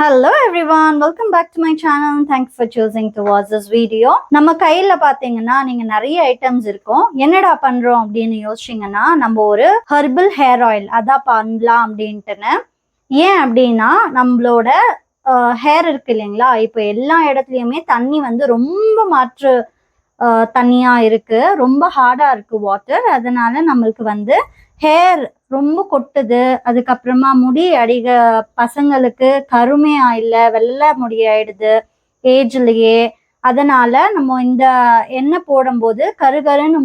Hello everyone, welcome back to my channel. Thanks for choosing to watch this video. நம்ம கையில பாத்தீங்கன்னா நீங்க நிறைய ஐட்டம்ஸ் இருக்கும். என்னடா பண்றோம் அப்படின்னு யோசிச்சீங்கன்னா நம்ம ஒரு ஹெர்பல் ஹேர் ஆயில் அதான் பண்ணலாம் அப்படின்ட்டுன்னு. ஏன் அப்படின்னா நம்மளோட ஹேர் இருக்கு இல்லைங்களா, இப்போ எல்லா இடத்துலயுமே தண்ணி வந்து ரொம்ப மாற்று தண்ணியா இருக்கு, ரொம்ப ஹார்டா இருக்கு வாட்டர். அதனால நம்மளுக்கு வந்து ஹேர் ரொம்ப கொட்டுது. அதுக்கப்புறமா முடி அடிக பசங்களுக்கு கருமையா இல்லை, வெள்ளை முடி ஆயிடுது ஏஜ்லயே. அதனால நம்ம இந்த எண்ணெய் போடும்போது கருகருன்னு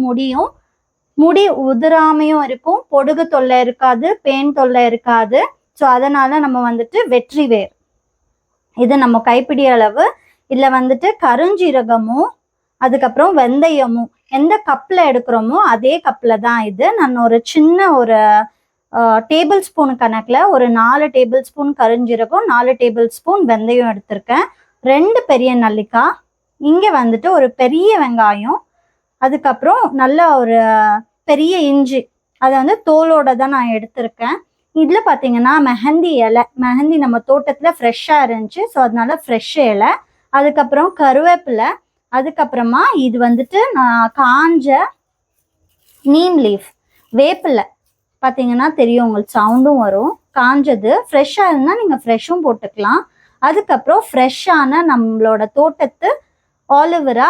முடி உதிராமையும் இருக்கும், பொடுகு தொல்லை இருக்காது, பேன் தொல்லை இருக்காது. ஸோ அதனால நம்ம வந்துட்டு வெற்றி வேர் இது நம்ம கைப்பிடி அளவு, இல்லை வந்துட்டு கருஞ்சீரகமும் அதுக்கப்புறம் வெந்தயமும் எந்த கப்பில் எடுக்கிறோமோ அதே கப்பில் தான் இது. நான் ஒரு சின்ன ஒரு டேபிள் ஸ்பூன் கணக்கில் ஒரு 4 டேபிள் ஸ்பூன் கருஞ்சீரகம், 4 டேபிள் ஸ்பூன் வெந்தயம் எடுத்திருக்கேன். 2 பெரிய நெல்லிக்காய், இங்கே வந்துட்டு ஒரு பெரிய வெங்காயம், அதுக்கப்புறம் நல்ல ஒரு பெரிய இஞ்சி, அதை வந்து தோலோட தான் நான் எடுத்திருக்கேன். இதில் பார்த்தீங்கன்னா மெஹந்தி இலை, மெஹந்தி நம்ம தோட்டத்தில் ஃப்ரெஷ்ஷாக இருந்துச்சு, ஸோ அதனால ஃப்ரெஷ் இலை. அதுக்கப்புறம் கருவேப்பிலை, அதுக்கப்புறமா இது வந்துட்டு நான் காஞ்ச நீம் லீஃப், வேப்பிலை. பார்த்தீங்கன்னா தெரியும், உங்களுக்கு சவுண்டும் வரும். காஞ்சது ஃப்ரெஷ்ஷாக இருந்தால் நீங்கள் ஃப்ரெஷ்ஷும் போட்டுக்கலாம். அதுக்கப்புறம் ஃப்ரெஷ்ஷான நம்மளோட தோட்டத்து ஆலிவேரா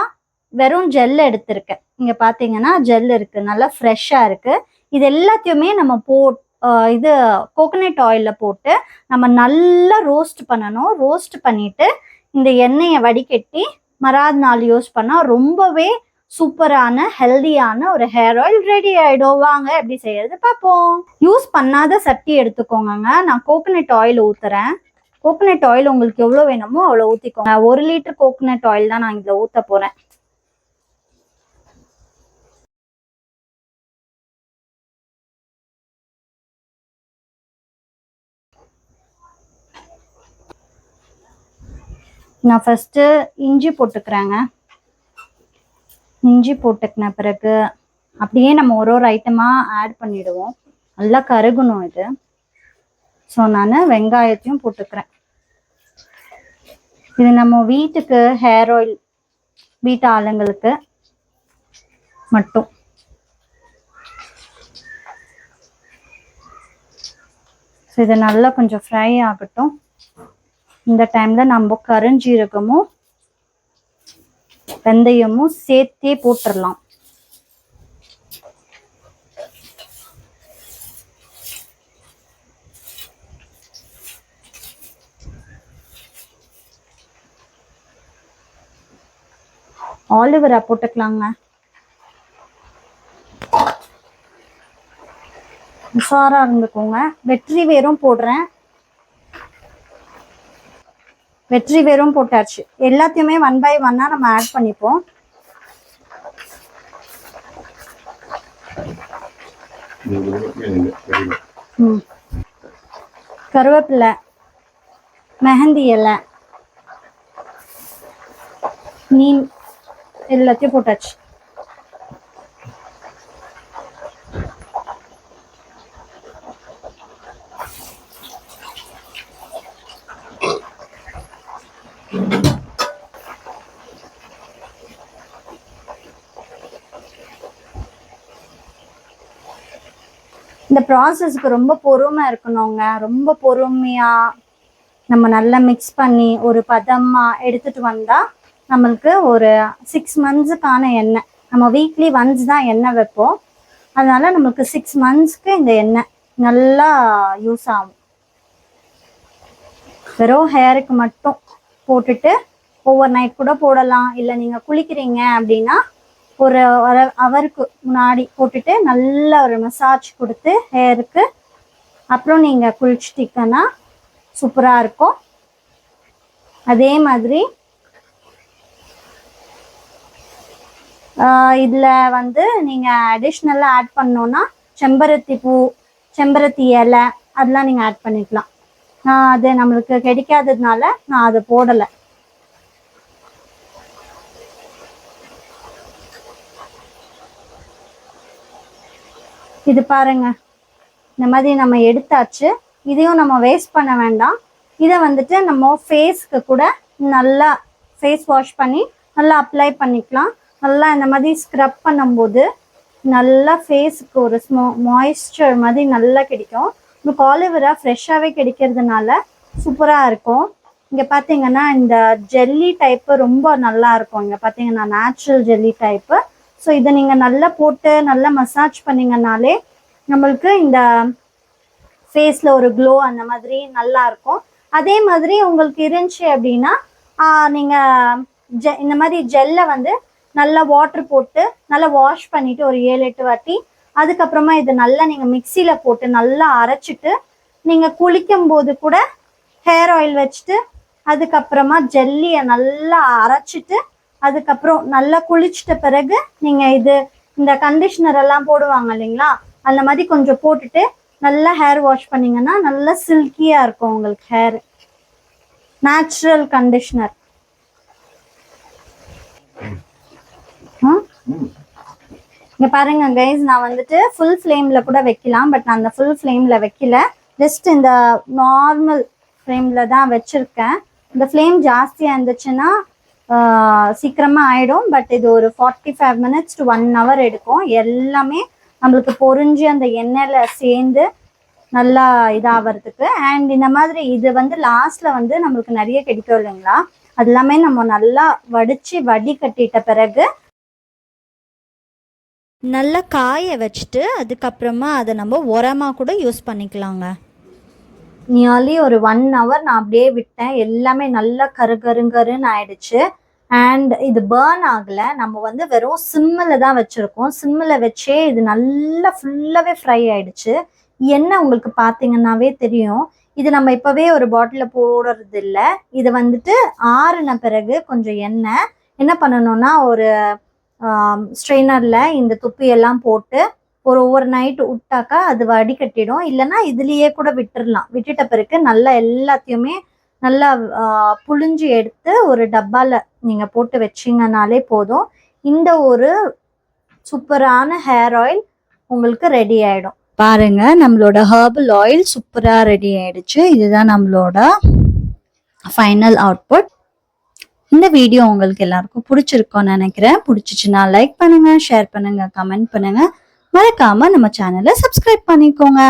வெறும் ஜெல் எடுத்திருக்கேன். இங்கே பார்த்தீங்கன்னா ஜெல் இருக்குது, நல்லா ஃப்ரெஷ்ஷாக இருக்குது. இது எல்லாத்தையுமே நம்ம இது கோகோனட் ஆயிலில் போட்டு நம்ம நல்லா ரோஸ்ட் பண்ணணும். ரோஸ்ட் பண்ணிவிட்டு இந்த எண்ணெயை வடிகட்டி மறாவது நாள் யூஸ் பண்ணால் ரொம்பவே சூப்பரான ஹெல்தியான ஒரு ஹேர் ஆயில் ரெடி ஆகிடும். வாங்க எப்படி செய்யறது பார்ப்போம். யூஸ் பண்ணாத சட்டி எடுத்துக்கோங்க. நான் கோகோனட் ஆயில் ஊற்றுறேன். கோகோனட் ஆயில் உங்களுக்கு எவ்வளோ வேணுமோ அவ்வளோ ஊற்றிக்கோங்க. 1 லிட்டர் கோகோனட் ஆயில் தான் நான் இதில் ஊற்ற போகிறேன். நான் ஃபஸ்ட்டு இஞ்சி போட்டுக்கிறேங்க. இஞ்சி போட்டுக்கின பிறகு அப்படியே நம்ம ஒரு ஐட்டமாக ஆட் பண்ணிவிடுவோம். நல்லா கருகணும் இது. ஸோ நான் வெங்காயத்தையும் போட்டுக்கிறேன். இது நம்ம வீட்டுக்கு ஹேர் ஆயில், வீட்டு ஆளுங்களுக்கு மட்டும். ஸோ இது நல்லா கொஞ்சம் ஃப்ரை ஆகட்டும். இந்த டைமில் நம்ம கருஞ்சீரகமும் வெந்தயமும் சேர்த்தே போட்டுடலாம். ஆலிவேரா போட்டுக்கலாங்க. உஷாரா இருந்துக்கோங்க. வெற்றி வேரும் போடுறேன். வெற்றி வேரும் போட்டாச்சு. எல்லாத்தையுமே 1 by 1 நம்ம ஆட் பண்ணிப்போம். கருவேப்பிலை, மெஹந்தி இலை, நீம் எல்லாத்தையும் போட்டாச்சு. இந்த ப்ராசஸ்க்கு ரொம்ப பொறுமை இருக்கணுங்க. ரொம்ப பொறுமையாக நம்ம நல்லா மிக்ஸ் பண்ணி ஒரு பதமாக எடுத்துகிட்டு வந்தால் நம்மளுக்கு ஒரு 6 monthsக்கான எண்ணெய். நம்ம வீக்லி ஒன்ஸ் தான் எண்ணெய் வைப்போம். அதனால் நம்மளுக்கு 6 monthsக்கு இந்த எண்ணெய் நல்லா யூஸ் ஆகும். வெறும் ஹேருக்கு மட்டும் போட்டுட்டு ஓவர் நைட் கூட போடலாம். இல்லை நீங்கள் குளிக்கிறீங்க அப்படின்னா ஒரு ஹவருக்கு முன்னாடி போட்டுட்டு நல்ல ஒரு மசாஜ் கொடுத்து ஹேருக்கு அப்புறம் நீங்கள் குளிச்சுட்டிங்கன்னா சூப்பராக இருக்கும். அதே மாதிரி இதில் வந்து நீங்கள் அடிஷ்னலாக ஆட் பண்ணோன்னா செம்பருத்தி பூ, செம்பருத்தி இலை அதெல்லாம் நீங்கள் ஆட் பண்ணிக்கலாம். நான் அது நம்மளுக்கு கிடைக்காததுனால நான் அதை போடலை. இது பாருங்க, இந்த மாதிரி நம்ம எடுத்தாச்சு. இதையும் நம்ம வேஸ்ட் பண்ண வேண்டாம். இதை வந்துட்டு நம்ம ஃபேஸ்க்கு கூட நல்லா ஃபேஸ் வாஷ் பண்ணி நல்லா அப்ளை பண்ணிக்கலாம். நல்லா இந்த மாதிரி ஸ்க்ரப் பண்ணும்போது நல்லா ஃபேஸுக்கு ஒரு மாய்ஸ்சர் மாதிரி நல்லா கிடைக்கும். உங்களுக்கு ஆலிவேரா ஃப்ரெஷ்ஷாகவே கிடைக்கிறதுனால சூப்பராக இருக்கும். இங்கே பார்த்தீங்கன்னா இந்த ஜெல்லி டைப்பு ரொம்ப நல்லா இருக்கும். இங்கே பார்த்தீங்கன்னா நேச்சுரல் ஜெல்லி டைப்பு. ஸோ இதை நீங்கள் நல்லா போட்டு நல்லா மசாஜ் பண்ணிங்கனாலே நம்மளுக்கு இந்த ஃபேஸில் ஒரு க்ளோ அந்த மாதிரி நல்லா இருக்கும். அதே மாதிரி உங்களுக்கு இருந்துச்சு அப்படின்னா நீங்கள் இந்த மாதிரி ஜெல்லை வந்து நல்லா வாட்டர் போட்டு நல்லா வாஷ் பண்ணிவிட்டு ஒரு 7-8 வாட்டி அதுக்கப்புறமா இது நல்லா நீங்கள் மிக்சியில் போட்டு நல்லா அரைச்சிட்டு நீங்கள் குளிக்கும் போது கூட ஹேர் ஆயில் வச்சுட்டு அதுக்கப்புறமா ஜெல்லியை நல்லா அரைச்சிட்டு அதுக்கப்புறம் நல்லா குளிச்சிட்ட பிறகு நீங்கள் இந்த கண்டிஷ்னர் எல்லாம் போடுவாங்க இல்லைங்களா, அந்த மாதிரி கொஞ்சம் போட்டுட்டு நல்லா ஹேர் வாஷ் பண்ணிங்கன்னா நல்லா சில்கியாக இருக்கும் உங்களுக்கு ஹேர். Natural conditioner. இங்கே பாருங்க கைஸ், நான் வந்துட்டு ஃபுல் ஃப்ளேமில் கூட வைக்கலாம். பட் நான் அந்த ஃபுல் ஃப்ளேமில் வைக்கல, ஜஸ்ட் இந்த நார்மல் ஃப்ளேமில் தான் வச்சுருக்கேன். இந்த ஃப்ளேம் ஜாஸ்தியாக இருந்துச்சுன்னா சீக்கிரமாக ஆகிடும். பட் இது ஒரு 45 minutes to 1 hour எடுக்கும். எல்லாமே நம்மளுக்கு பொரிஞ்சு அந்த எண்ணெயில் சேர்ந்து நல்லா இதாகிறதுக்கு. அண்ட் இந்த மாதிரி இது வந்து லாஸ்ட்டில் வந்து நம்மளுக்கு நிறைய கிடைக்கும் இல்லைங்களா, அது எல்லாமே நம்ம நல்லா வடி கட்டிட்ட பிறகு நல்லா காய வச்சுட்டு அதுக்கப்புறமா அதை நம்ம உரமாக கூட யூஸ் பண்ணிக்கலாங்க. நியர்லி ஒரு 1 hour நான் அப்படியே விட்டேன். எல்லாமே நல்லா கருன்னு ஆயிடுச்சு. அண்ட் இது பேர்ன் ஆகலை. நம்ம வந்து வெறும் சிம்மில் தான் வச்சுருக்கோம். சிம்மில் வச்சே இது நல்லா ஃபுல்லாகவே ஃப்ரை ஆயிடுச்சு. எண்ணெய் உங்களுக்கு பார்த்தீங்கன்னாவே தெரியும். இது நம்ம இப்போவே ஒரு பாட்டிலில் போடுறது இல்லை. இது வந்துட்டு ஆறுன பிறகு கொஞ்சம் எண்ணெய் என்ன பண்ணணும்னா ஒரு ஸ்ட்ரெயினரில் இந்த துப்பியெல்லாம் போட்டு ஒரு நைட் விட்டாக்கா அது வடிகட்டிடும். இல்லைன்னா இதுலேயே கூட விட்டுடலாம். விட்டுட்ட பிறகு நல்லா எல்லாத்தையுமே நல்லா புழிஞ்சு எடுத்து ஒரு டப்பாவில் நீங்கள் போட்டு வச்சிங்கனாலே போதும். இந்த ஒரு சூப்பரான ஹேர் ஆயில் உங்களுக்கு ரெடி ஆகிடும். பாருங்க, நம்மளோட ஹெர்பல் ஆயில் சூப்பராக ரெடி ஆயிடுச்சு. இதுதான் நம்மளோட ஃபைனல் அவுட்புட். இந்த வீடியோ உங்களுக்கு எல்லாருக்கும் பிடிச்சிருக்கும்னு நினைக்கிறேன். பிடிச்சிச்சுன்னா லைக் பண்ணுங்க, ஷேர் பண்ணுங்க, கமெண்ட் பண்ணுங்க. மறக்காம நம்ம சேனலை சப்ஸ்கிரைப் பண்ணிக்கோங்க.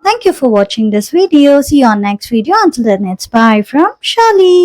Thank you for watching this video. See you on next video. Until then, it's bye from Shali.